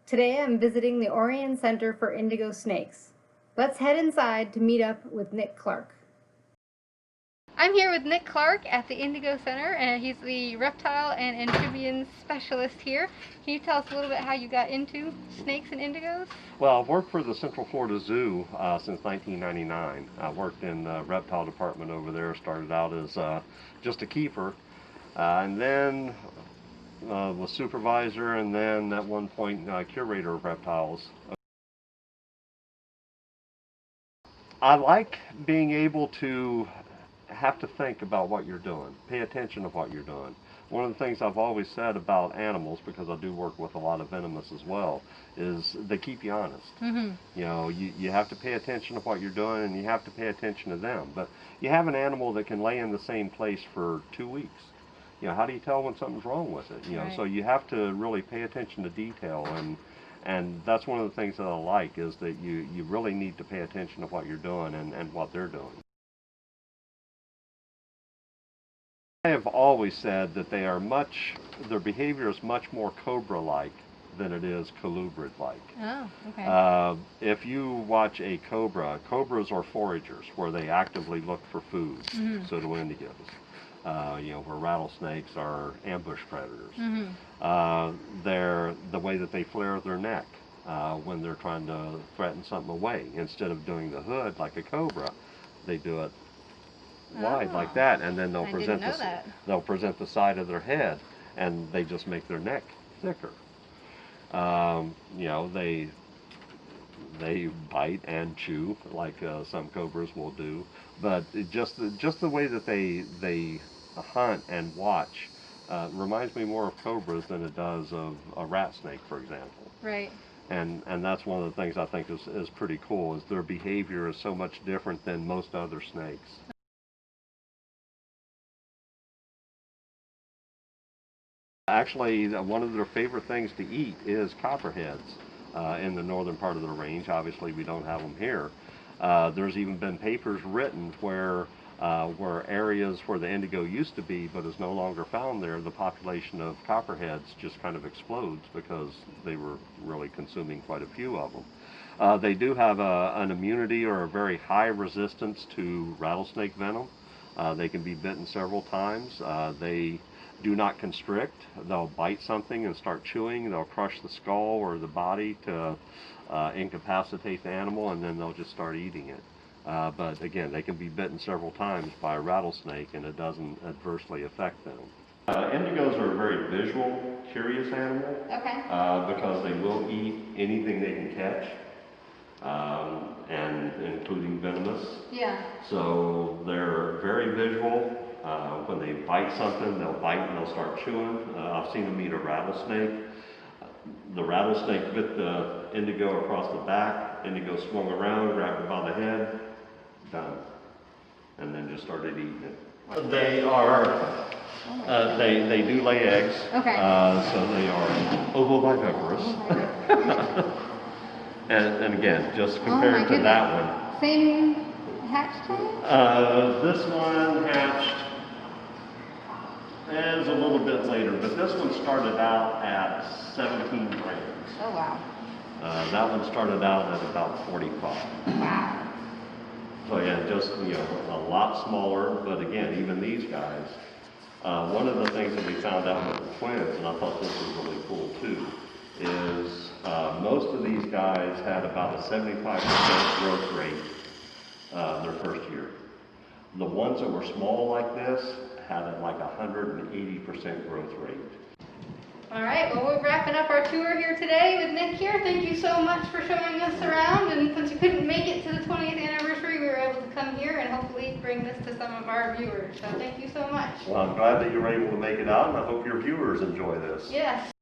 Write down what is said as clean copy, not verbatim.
Today I'm visiting the Orianne Center for Indigo Snakes. Let's head inside to meet up with Nick Clark. I'm here with Nick Clark at the Indigo Center, and he's the reptile and amphibian specialist here. Can you tell us a little bit how you got into snakes and indigos? Well, I've worked for the Central Florida Zoo since 1999. I worked in the reptile department over there, started out as just a keeper, and then was supervisor, and then at one point curator of reptiles. I like being able to have to think about what you're doing, pay attention to what you're doing. One of the things I've always said about animals, because I do work with a lot of venomous as well, is they keep you honest. Mm-hmm. You know, you have to pay attention to what you're doing, and you have to pay attention to them. But you have an animal that can lay in the same place for 2 weeks. You know, how do you tell when something's wrong with it? You know, Right. so you have to really pay attention to detail, and that's one of the things that I like, is that you really need to pay attention to what you're doing and what they're doing. I have always said that their behavior is much more cobra-like than it is colubrid-like. Oh, okay. If you watch a cobra, cobras are foragers, where they actively look for food. Mm-hmm. So do indigos. You know, where rattlesnakes are ambush predators. Mm-hmm. The way that they flare their neck when they're trying to threaten something away. Instead of doing the hood like a cobra, they do it wide like that, and then they'll present the side of their head, and they just make their neck thicker. You know, they bite and chew like some cobras will do, but just the way that they hunt and watch reminds me more of cobras than it does of a rat snake, for example. Right. And that's one of the things I think is pretty cool, is their behavior is so much different than most other snakes. Actually, one of their favorite things to eat is copperheads in the northern part of the range. Obviously, we don't have them here. There's even been papers written where areas where the indigo used to be but is no longer found there, the population of copperheads just kind of explodes because they were really consuming quite a few of them. They do have an immunity or a very high resistance to rattlesnake venom. They can be bitten several times. They do not constrict. They'll bite something and start chewing. They'll crush the skull or the body to incapacitate the animal, and then they'll just start eating it. But again, they can be bitten several times by a rattlesnake, and it doesn't adversely affect them. Indigos are a very visual, curious animal. Okay. Because they will eat anything they can catch, and including venomous. Yeah. So they're very visual. When they bite something, they'll bite and they'll start chewing. I've seen them eat a rattlesnake. The rattlesnake bit the indigo across the back. Indigo swung around, grabbed it by the head, done, and then just started eating it. They are. They do lay eggs. Okay. So they are ovoviviparous. and again, just compared to that one. Same hatch time? This one hatched is a little bit later, but this one started out at 17 grams. Oh, wow. That one started out at about 45. Wow. So yeah, just, you know, a lot smaller, but again, even these guys. One of the things that we found out with the twins, and I thought this was really cool too, is most of these guys had about a 75% growth rate their first year. The ones that were small like this had like 180% growth rate. All right, well, we're wrapping up our tour here today with Nick here. Thank you so much for showing us around, and since you couldn't make it to the 20th anniversary, we were able to come here and hopefully bring this to some of our viewers. So thank you so much. Well, I'm glad that you were able to make it out, and I hope your viewers enjoy this. Yes.